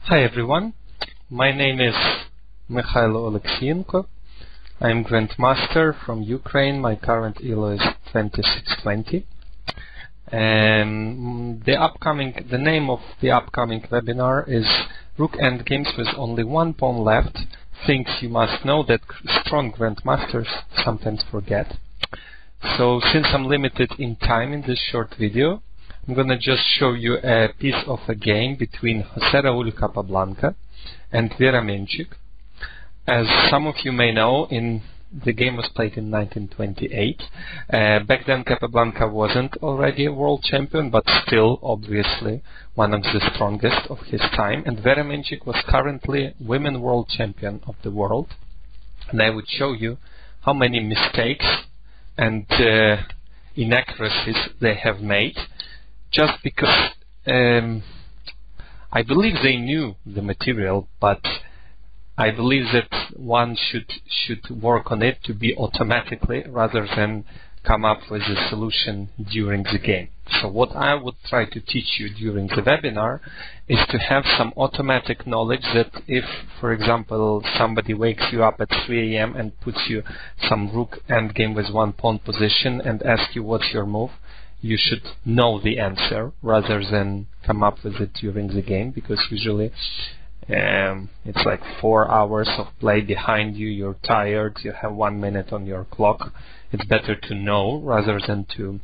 Hi everyone, my name is Mikhailo Oleksienkoto. I am Grandmaster from Ukraine. My current ELO is 2620. And the name of the upcoming webinar is Rook endgames with only one pawn left. Things you must know that strong Grandmasters sometimes forget. So since I'm limited in time in this short video, I'm going to just show you a piece of a game between José Raúl Capablanca and Vera Menchik. As some of you may know, the game was played in 1928. Back then Capablanca wasn't already a world champion, but still obviously one of the strongest of his time. And Vera Menchik was currently women world champion of the world. And I would show you how many mistakes and inaccuracies they have made, just because I believe they knew the material, but I believe that one should work on it to be automatically rather than come up with a solution during the game. So what I would try to teach you during the webinar is to have some automatic knowledge that if, for example, somebody wakes you up at 3 AM and puts you some rook endgame with one pawn position and asks you what's your move, you should know the answer rather than come up with it during the game, because usually it's like 4 hours of play behind you, you're tired, you have 1 minute on your clock. It's better to know rather than to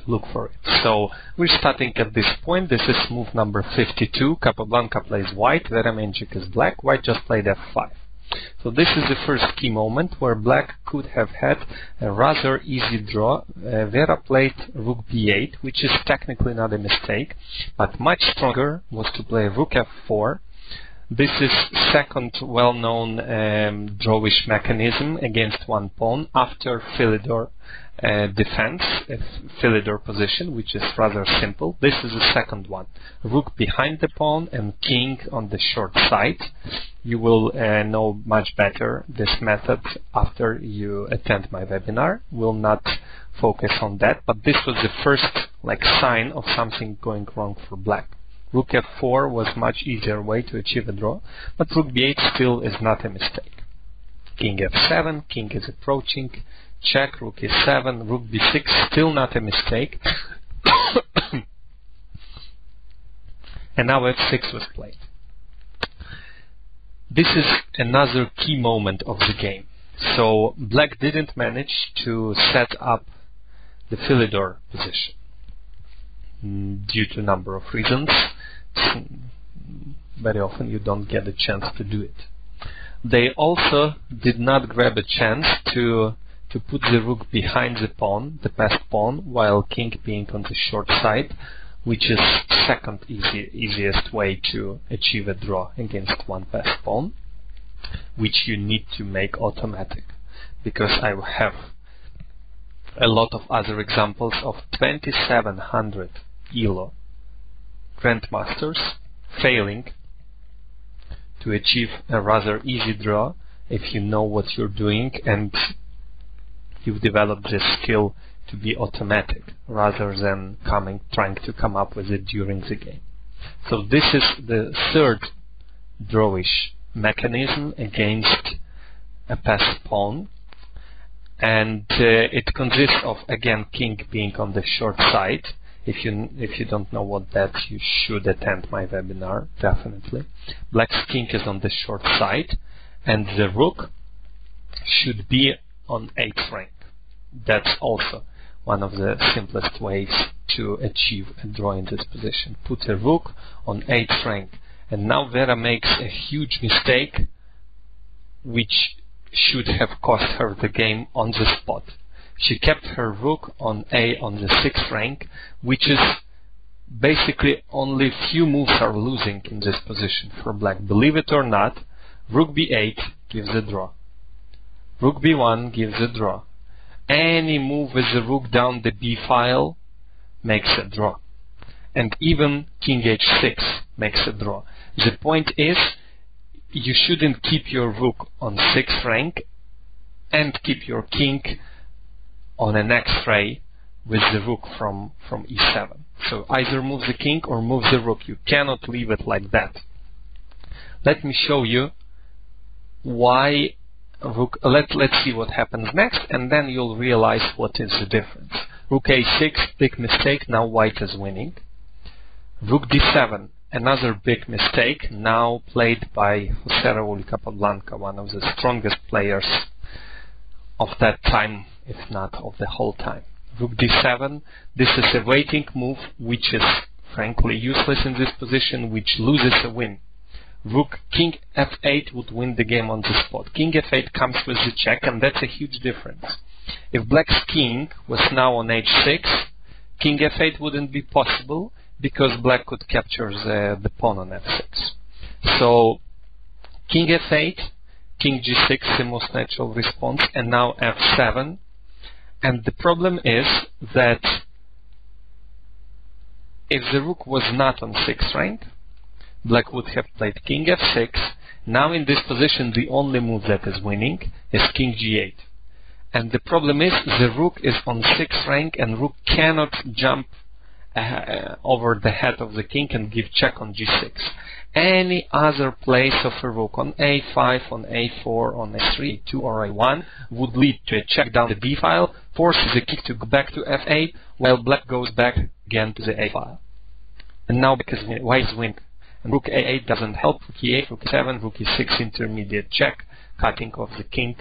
look for it. So we're starting at this point. This is move number 52. Capablanca plays white, Vera Menchik is black, white just played f5. So this is the first key moment where black could have had a rather easy draw. Vera played rook b8, which is technically not a mistake, but much stronger was to play rook f4. This is second well-known drawish mechanism against one pawn after Philidor defense, Philidor position, which is rather simple. This is the second one. Rook behind the pawn and king on the short side. You will know much better this method after you attend my webinar. We'll not focus on that, but this was the first sign of something going wrong for black. Rook f4 was much easier way to achieve a draw, but rook b8 still is not a mistake. King f7, king is approaching, check, rook e7, rook b6, still not a mistake. And now f6 was played. This is another key moment of the game. So black didn't manage to set up the Philidor position due to a number of reasons. Very often you don't get a chance to do it. They also did not grab a chance to put the rook behind the pawn, the passed pawn, while king being on the short side, which is second easiest way to achieve a draw against one passed pawn, which you need to make automatic, because I have a lot of other examples of 2700 ELO Grandmasters failing to achieve a rather easy draw if you know what you're doing and you've developed this skill to be automatic rather than trying to come up with it during the game. So this is the third drawish mechanism against a passed pawn, and it consists of, again, king being on the short side. If you don't know what that, you should attend my webinar, definitely. Black's king is on the short side, and the rook should be on 8th rank. That's also one of the simplest ways to achieve a draw in this position. Put a rook on 8th rank. And now Vera makes a huge mistake, which should have cost her the game on the spot. She kept her rook on A on the 6th rank, which is basically only few moves are losing in this position for black. Believe it or not, rook b8 gives a draw. Rook b1 gives a draw. Any move with the rook down the b file makes a draw. And even king h6 makes a draw. The point is, you shouldn't keep your rook on 6th rank and keep your king on an x-ray with the rook from e7. So either move the king or move the rook. You cannot leave it like that. Let me show you why Rook. Let's see what happens next, and then you'll realize what is the difference. Rook a6, big mistake. Now white is winning. Rook d7, another big mistake. Now played by José Raúl Capablanca, one of the strongest players of that time, if not of the whole time. Rook d7. This is a waiting move, which is frankly useless in this position, which loses a win. Rook king f8 would win the game on the spot. King f8 comes with the check, and that's a huge difference. If black's king was now on h6, king f8 wouldn't be possible because black could capture the pawn on f6. So king f8, king g6, the most natural response, and now f7. And the problem is that if the rook was not on 6th rank, black would have played king f6. Now in this position, the only move that is winning is king g8. And the problem is the rook is on 6th rank, and rook cannot jump over the head of the king and give check on g6. Any other place of a rook on a5, on a4, on a3, a2, or a1 would lead to a check down the b file, forces the king to go back to f8, while black goes back again to the a file. And now because white is winning, and rook a8 doesn't help. Rook e8, rook e7, rook e6, intermediate check, cutting off the king.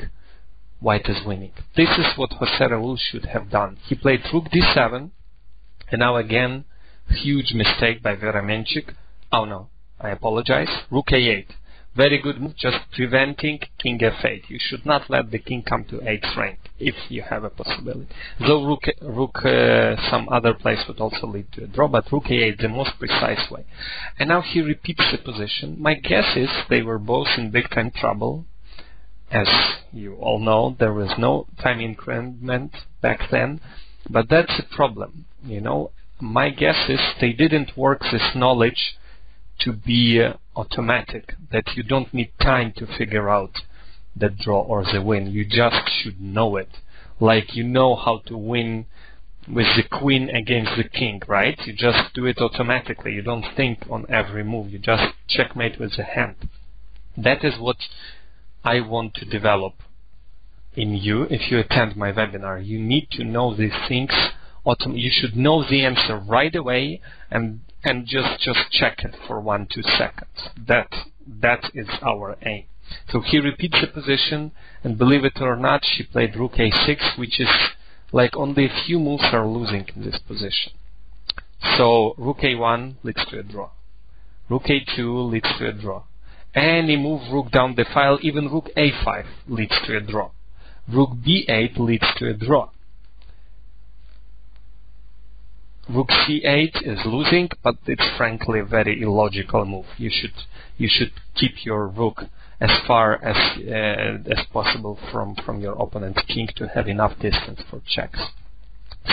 White is winning. This is what José Raúl should have done. He played rook d7, and now again, huge mistake by Veramenchik. Oh no, I apologize. Rook a8. Very good move, just preventing king f8. You should not let the king come to 8th rank if you have a possibility. Though rook some other place would also lead to a draw, but rook a8 the most precise way. And now he repeats the position. My guess is they were both in big time trouble. As you all know, there was no time increment back then, but that's a problem. You know, my guess is they didn't work this knowledge to be automatic, that you don't need time to figure out the draw or the win. You just should know it. Like you know how to win with the queen against the king, right? You just do it automatically. You don't think on every move. You just checkmate with the hand. That is what I want to develop in you. If you attend my webinar, you need to know these things. You should know the answer right away and just check it for 1-2 seconds. That is our aim. So he repeats the position, and believe it or not, she played rook a6, which is like only a few moves are losing in this position. So rook a1 leads to a draw. Rook a2 leads to a draw. Any move rook down the file, even rook a5 leads to a draw. Rook b8 leads to a draw. Rook c8 is losing, but it's frankly a very illogical move. You should keep your rook as far as possible from your opponent's king to have enough distance for checks.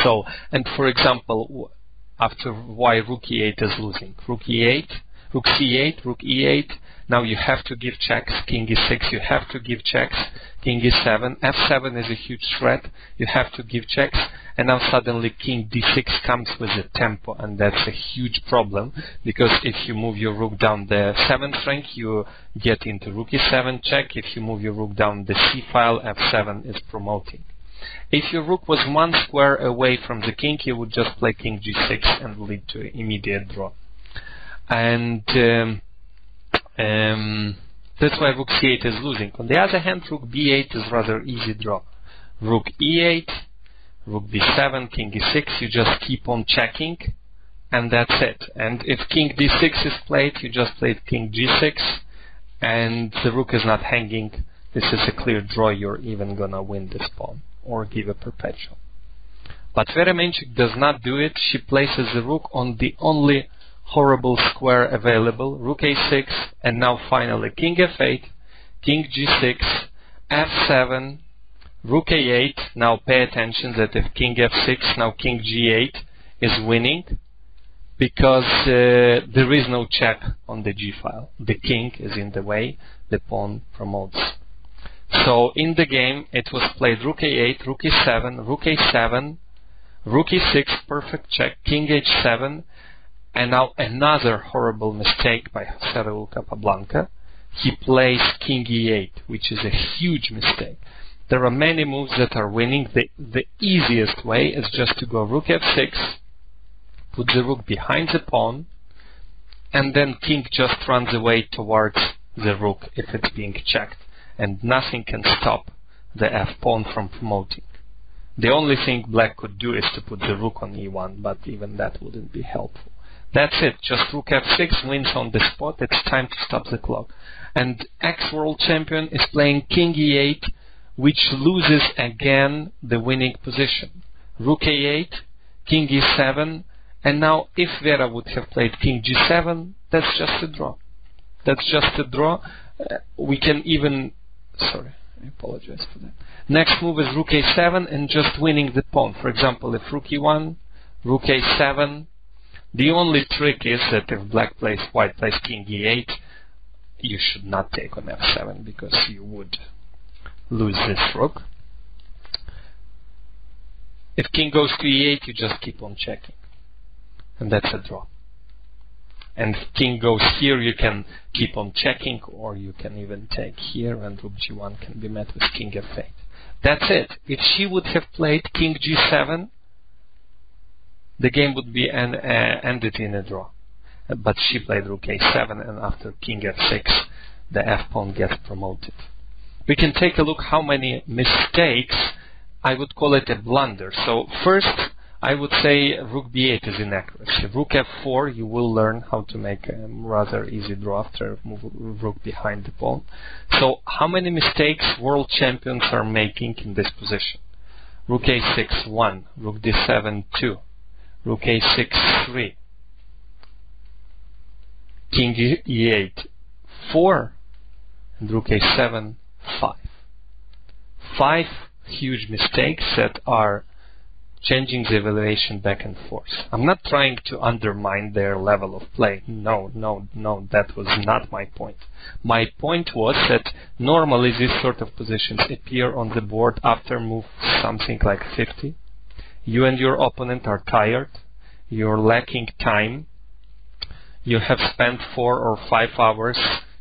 So, and for example, after why rook e8 is losing, rook e8, rook c8, rook e8. Now you have to give checks. King e6, you have to give checks. King e7, f7 is a huge threat. You have to give checks. And now suddenly king d6 comes with a tempo, and that's a huge problem, because if you move your rook down the 7th rank, you get into rook e7 check. If you move your rook down the c file, f7 is promoting. If your rook was 1 square away from the king, you would just play king g6 and lead to an immediate draw. And that's why rook c8 is losing. On the other hand, rook b8 is rather easy draw. Rook e8, rook b7, king e6, you just keep on checking, and that's it. And if king d6 is played, you just played king g6, and the rook is not hanging. This is a clear draw. You're even gonna win this pawn or give a perpetual. But Veramenchik does not do it. She places the rook on the only horrible square available, rook a6, and now finally king f8, king g6, f7, rook a8. Now pay attention that if king f6, now king g8 is winning, because there is no check on the g file. The king is in the way, the pawn promotes. So in the game it was played rook a8, rook e7, rook a7, rook e6, perfect check, king h7, and now another horrible mistake by José Raúl Capablanca. he plays king e8, which is a huge mistake. There are many moves that are winning. The easiest way is just to go rook f6, put the rook behind the pawn, and then king just runs away towards the rook if it's being checked, and nothing can stop the f-pawn from promoting. The only thing black could do is to put the rook on e1, but even that wouldn't be helpful. That's it, just rook f6 wins on the spot. It's time to stop the clock. And ex-world champion is playing king e8, which loses again the winning position. Rook a8, king e7, and now if Vera would have played king g7, that's just a draw. That's just a draw. We can even... Sorry, I apologize for that. Next move is rook a7 and just winning the pawn. For example, if rook e1, rook a7, the only trick is that if white plays king e8, you should not take on f7 because you would lose this rook. If king goes to e8, you just keep on checking. And that's a draw. And if king goes here, you can keep on checking, or you can even take here, and rook g1 can be met with king f8. That's it. If she would have played king g7, the game would be ended in a draw. But she played rook a7, and after king f6, the f-pawn gets promoted. We can take a look how many mistakes. I would call it a blunder. So first, I would say rook b8 is inaccuracy. Rook f4, you will learn how to make a rather easy draw after move rook behind the pawn. So how many mistakes world champions are making in this position? Rook a6, 1. Rook d7, 2. Rook a6, 3. King e8, 4. And rook a7, 5. 5 huge mistakes that are changing the evaluation back and forth. I'm not trying to undermine their level of play. No, that was not my point. My point was that normally these sort of positions appear on the board after move something like 50. You and your opponent are tired. You're lacking time. You have spent 4 or 5 hours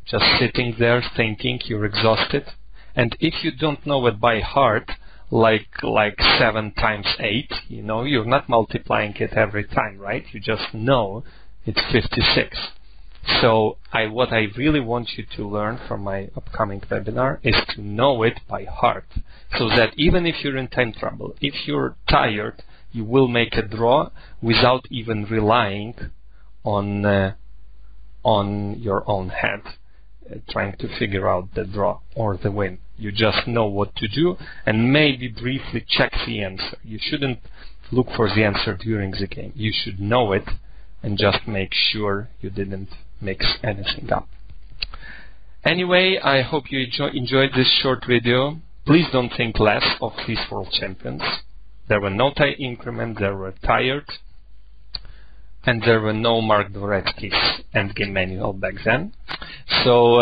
just sitting there thinking. You're exhausted. And if you don't know it by heart, like 7 times 8, you know, you're not multiplying it every time, right? You just know it's 56. So what I really want you to learn from my upcoming webinar is to know it by heart, so that even if you're in time trouble, if you're tired, you will make a draw without even relying on your own head, trying to figure out the draw or the win. You just know what to do and maybe briefly check the answer. You shouldn't look for the answer during the game. You should know it and just make sure you didn't mix anything up. Anyway, I hope you enjoyed this short video. Please don't think less of these world champions. There were no tie increment, they were tired, and there were no Mark Dvoretsky's endgame manual back then. So